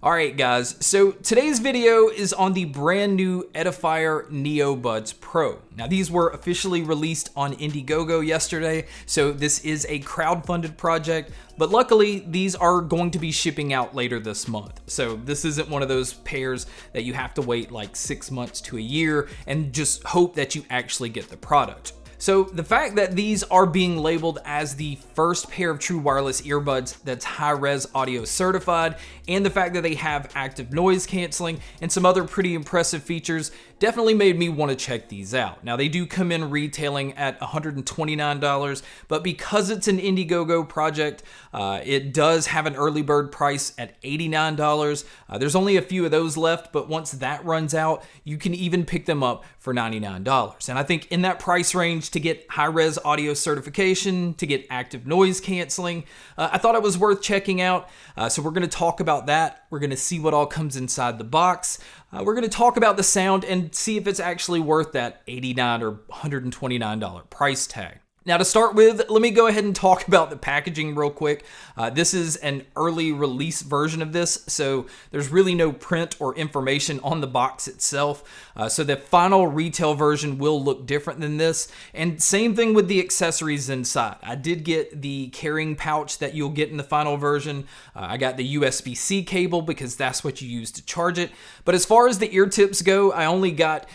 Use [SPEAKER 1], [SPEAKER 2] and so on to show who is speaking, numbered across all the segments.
[SPEAKER 1] Alright guys, so today's video is on the brand new Edifier NeoBuds Pro. Now these were officially released on Indiegogo yesterday, so this is a crowdfunded project, but luckily these are going to be shipping out later this month. So this isn't one of those pairs that you have to wait like 6 months to a year and just hope that you actually get the product. So the fact that these are being labeled as the first pair of true wireless earbuds that's high-res audio certified, and the fact that they have active noise canceling and some other pretty impressive features definitely made me want to check these out. Now they do come in retailing at $129, but because it's an Indiegogo project, it does have an early bird price at $89. There's only a few of those left, but once that runs out, you can even pick them up for $99. And I think in that price range, to get high-res audio certification, to get active noise canceling, I thought it was worth checking out. So we're going to talk about that. We're going to see what all comes inside the box. We're going to talk about the sound and see if it's actually worth that $89 or $129 price tag. Now to start with, let me go ahead and talk about the packaging real quick. This is an early release version of this, so there's really no print or information on the box itself. So the final retail version will look different than this. And same thing with the accessories inside. I did get the carrying pouch that you'll get in the final version. I got the USB-C cable because that's what you use to charge it. But as far as the ear tips go, I only got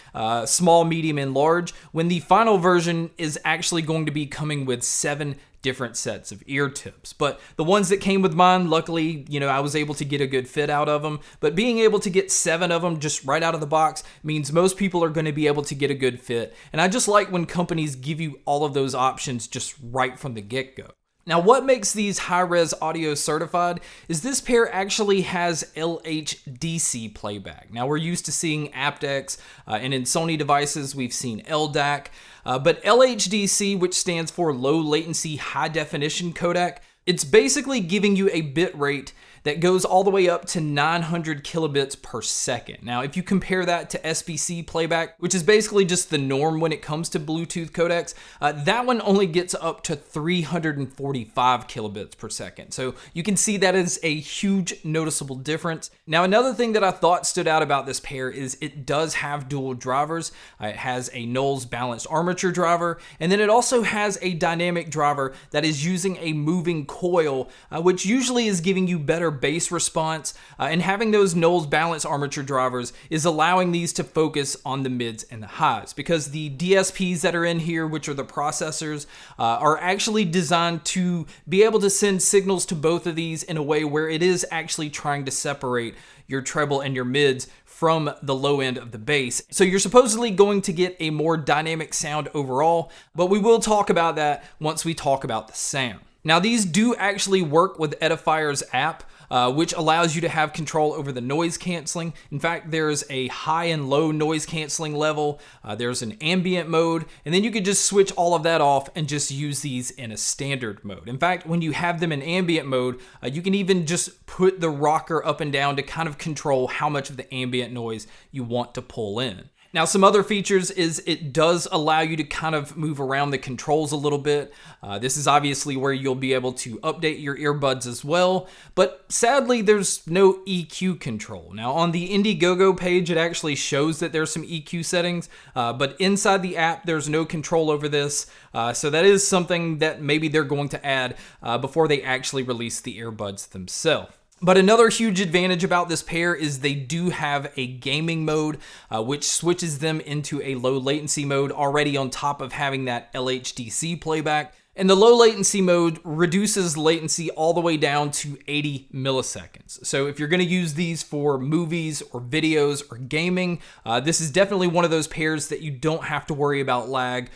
[SPEAKER 1] small, medium, and large, when the final version is actually going to be coming with 7 different sets of ear tips. But the ones that came with mine, luckily, I was able to get a good fit out of them. But being able to get 7 of them just right out of the box means most people are going to be able to get a good fit. And I just like when companies give you all of those options just right from the get-go. Now, what makes these high-res audio certified is this pair actually has LHDC playback. Now, we're used to seeing aptX, and in Sony devices, we've seen LDAC. But LHDC, which stands for Low Latency High Definition Codec, it's basically giving you a bit rate that goes all the way up to 900 kilobits per second. Now, if you compare that to SBC playback, which is basically just the norm when it comes to Bluetooth codecs, that one only gets up to 345 kilobits per second. So you can see that is a huge noticeable difference. Now, another thing that I thought stood out about this pair is it does have dual drivers. It has a Knowles balanced armature driver, and then it also has a dynamic driver that is using a moving coil, which usually is giving you better bass response, and having those Knowles balanced armature drivers is allowing these to focus on the mids and the highs, because the DSPs that are in here, which are the processors, are actually designed to be able to send signals to both of these in a way where it is actually trying to separate your treble and your mids from the low end of the bass. So you're supposedly going to get a more dynamic sound overall, but we will talk about that once we talk about the sound. Now, these do actually work with Edifier's app, which allows you to have control over the noise canceling. In fact, there's a high and low noise canceling level. There's an ambient mode, and then you could just switch all of that off and just use these in a standard mode. In fact, when you have them in ambient mode, you can even just put the rocker up and down to kind of control how much of the ambient noise you want to pull in. Now, some other features is it does allow you to kind of move around the controls a little bit. This is obviously where you'll be able to update your earbuds as well, but sadly there's no EQ control. Now, on the Indiegogo page, it actually shows that there's some EQ settings, but inside the app, there's no control over this. So that is something that maybe they're going to add before they actually release the earbuds themselves. But another huge advantage about this pair is they do have a gaming mode, which switches them into a low latency mode already on top of having that LHDC playback. And the low latency mode reduces latency all the way down to 80 milliseconds. So if you're going to use these for movies or videos or gaming, this is definitely one of those pairs that you don't have to worry about lag.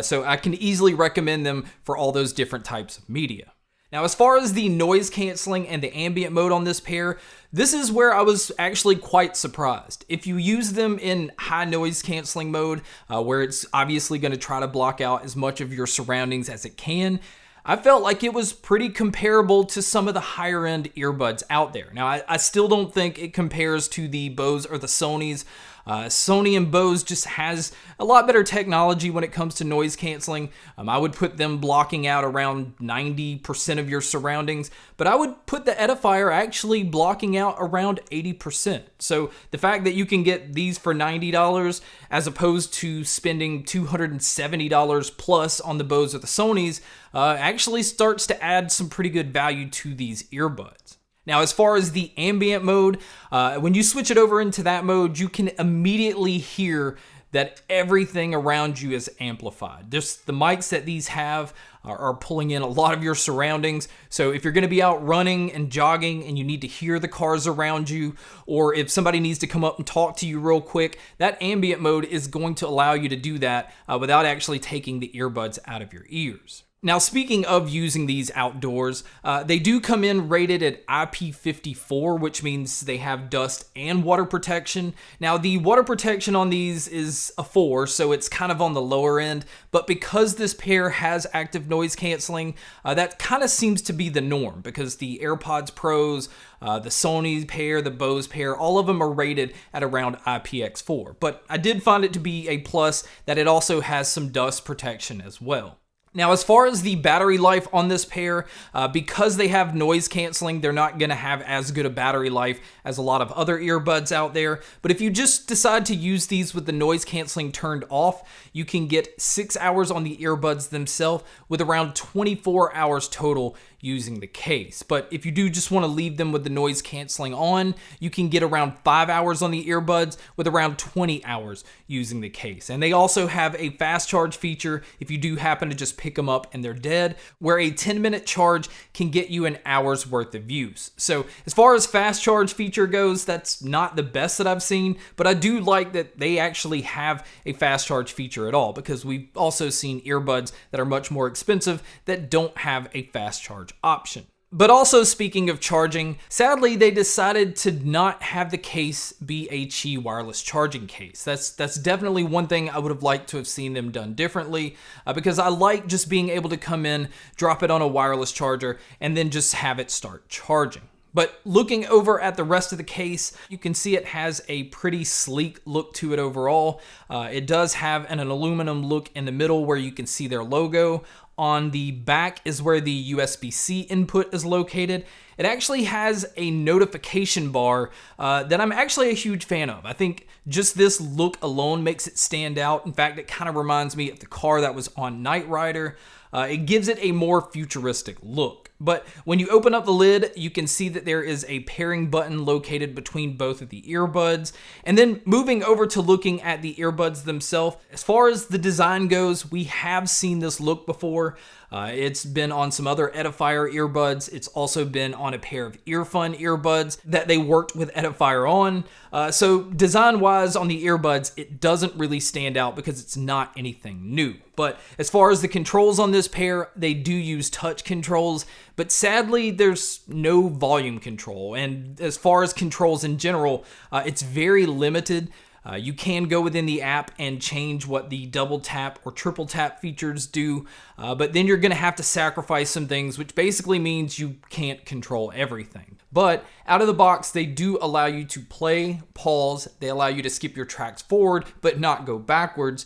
[SPEAKER 1] So I can easily recommend them for all those different types of media. Now, as far as the noise canceling and the ambient mode on this pair, this is where I was actually quite surprised. If you use them in high noise canceling mode, where it's obviously going to try to block out as much of your surroundings as it can, I felt like it was pretty comparable to some of the higher end earbuds out there. Now, I still don't think it compares to the Bose or the Sonys, Sony and Bose just has a lot better technology when it comes to noise canceling. I would put them blocking out around 90% of your surroundings, but I would put the Edifier actually blocking out around 80%. So the fact that you can get these for $90 as opposed to spending $270 plus on the Bose or the Sonys actually starts to add some pretty good value to these earbuds. Now, as far as the ambient mode, when you switch it over into that mode, you can immediately hear that everything around you is amplified. Just the mics that these have are pulling in a lot of your surroundings. So if you're gonna be out running and jogging and you need to hear the cars around you, or if somebody needs to come up and talk to you real quick, that ambient mode is going to allow you to do that without actually taking the earbuds out of your ears. Now, speaking of using these outdoors, they do come in rated at IP54, which means they have dust and water protection. Now, the water protection on these is a 4, so it's kind of on the lower end, but because this pair has active noise canceling, that kind of seems to be the norm, because the AirPods Pros, the Sony pair, the Bose pair, all of them are rated at around IPX4. But I did find it to be a plus that it also has some dust protection as well. Now, as far as the battery life on this pair, because they have noise canceling, they're not going to have as good a battery life as a lot of other earbuds out there. But if you just decide to use these with the noise canceling turned off, you can get 6 hours on the earbuds themselves with around 24 hours total using the case. But if you do just want to leave them with the noise canceling on, you can get around 5 hours on the earbuds with around 20 hours using the case. And they also have a fast charge feature if you do happen to just pick them up and they're dead, where a 10-minute charge can get you an hour's worth of use. So as far as fast charge feature goes, that's not the best that I've seen, but I do like that they actually have a fast charge feature at all, because we've also seen earbuds that are much more expensive that don't have a fast charge option. But also, speaking of charging, sadly they decided to not have the case be a Qi wireless charging case. That's definitely one thing I would have liked to have seen them done differently, because I like just being able to come in, drop it on a wireless charger, and then just have it start charging. But looking over at the rest of the case, you can see it has a pretty sleek look to it overall. It does have an aluminum look in the middle where you can see their logo. On the back is where the USB-C input is located. It actually has a notification bar that I'm actually a huge fan of. I think just this look alone makes it stand out. In fact, it kind of reminds me of the car that was on Knight Rider. It gives it a more futuristic look. But when you open up the lid, you can see that there is a pairing button located between both of the earbuds. And then moving over to looking at the earbuds themselves, as far as the design goes, we have seen this look before. It's been on some other Edifier earbuds. It's also been on a pair of Earfun earbuds that they worked with Edifier on. So design-wise on the earbuds, it doesn't really stand out because it's not anything new. But as far as the controls on this pair, they do use touch controls, but sadly there's no volume control. And as far as controls in general, it's very limited. You can go within the app and change what the double tap or triple tap features do, but then you're going to have to sacrifice some things, which basically means you can't control everything. But out of the box, they do allow you to play, pause, they allow you to skip your tracks forward, but not go backwards.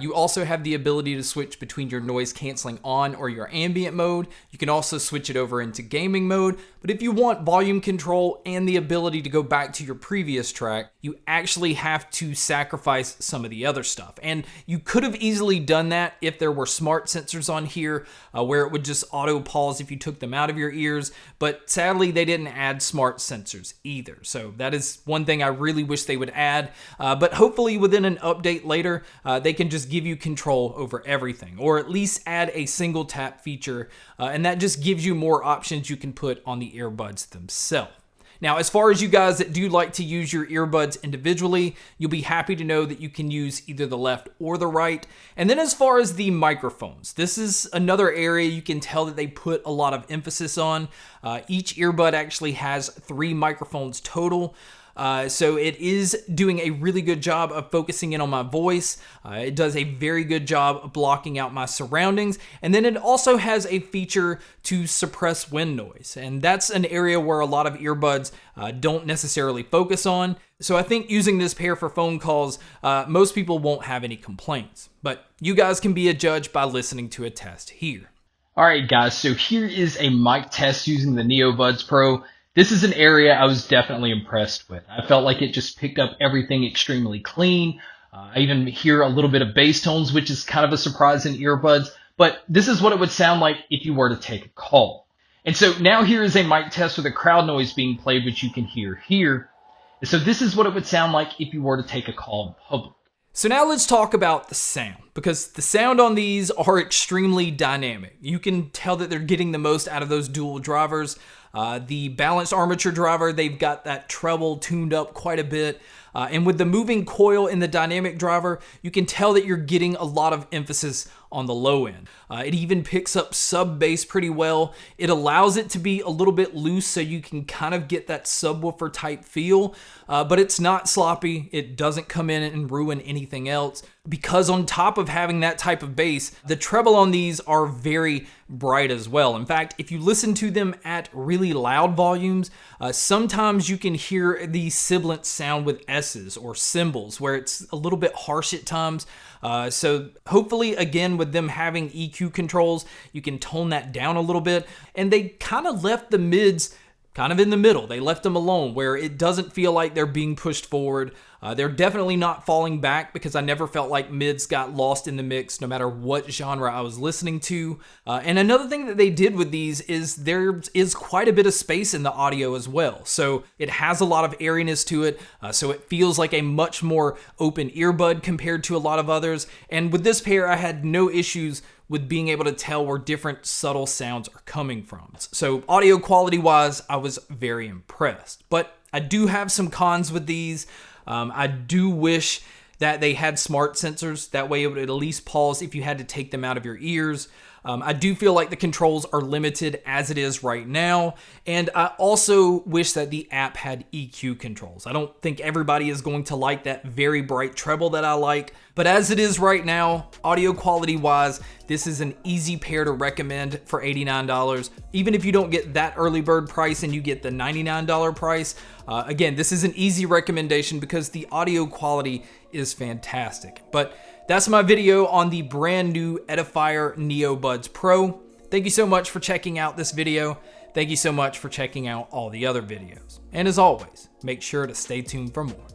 [SPEAKER 1] You also have the ability to switch between your noise canceling on or your ambient mode. You can also switch it over into gaming mode, but if you want volume control and the ability to go back to your previous track, you actually have to sacrifice some of the other stuff. And you could have easily done that if there were smart sensors on here, where it would just auto pause if you took them out of your ears, but sadly they didn't add smart sensors either. So that is one thing I really wish they would add, but hopefully within an update later, they can just give you control over everything, or at least add a single tap feature, and that just gives you more options you can put on the earbuds themselves. Now, as far as you guys that do like to use your earbuds individually, you'll be happy to know that you can use either the left or the right. And then as far as the microphones, this is another area you can tell that they put a lot of emphasis on. Each earbud actually has 3 microphones total. So it is doing a really good job of focusing in on my voice. It does a very good job of blocking out my surroundings. And then it also has a feature to suppress wind noise. And that's an area where a lot of earbuds don't necessarily focus on. So I think using this pair for phone calls, most people won't have any complaints. But you guys can be a judge by listening to a test here.
[SPEAKER 2] All right, guys, so here is a mic test using the NeoBuds Pro. This is an area I was definitely impressed with. I felt like it just picked up everything extremely clean. I even hear a little bit of bass tones, which is kind of a surprise in earbuds, but this is what it would sound like if you were to take a call. And so now here is a mic test with a crowd noise being played, which you can hear here. And so this is what it would sound like if you were to take a call in public.
[SPEAKER 1] So now let's talk about the sound, because the sound on these are extremely dynamic. You can tell that they're getting the most out of those dual drivers. The balanced armature driver, they've got that treble tuned up quite a bit. And with the moving coil in the dynamic driver, you can tell that you're getting a lot of emphasis on the low end. It even picks up sub bass pretty well. It allows it to be a little bit loose so you can kind of get that subwoofer type feel, but it's not sloppy. It doesn't come in and ruin anything else. Because on top of having that type of bass, the treble on these are very bright as well. In fact, if you listen to them at really loud volumes, sometimes you can hear the sibilant sound with S's or cymbals where it's a little bit harsh at times. So hopefully, again, with them having EQ controls, you can tone that down a little bit. And they kind of left the mids kind of in the middle. They left them alone where it doesn't feel like they're being pushed forward. They're definitely not falling back, because I never felt like mids got lost in the mix no matter what genre I was listening to. And another thing that they did with these is there is quite a bit of space in the audio as well. So it has a lot of airiness to it. So it feels like a much more open earbud compared to a lot of others. And with this pair, I had no issues with being able to tell where different subtle sounds are coming from. So audio quality wise, I was very impressed. But I do have some cons with these. I do wish that they had smart sensors. That way it would at least pause if you had to take them out of your ears. I do feel like the controls are limited as it is right now. And I also wish that the app had EQ controls. I don't think everybody is going to like that very bright treble that I like. But as it is right now, audio quality wise, this is an easy pair to recommend for $89. Even if you don't get that early bird price and you get the $99 price, again, this is an easy recommendation because the audio quality is fantastic. But that's my video on the brand new Edifier NeoBuds Pro. Thank you so much for checking out this video. Thank you so much for checking out all the other videos. And as always, make sure to stay tuned for more.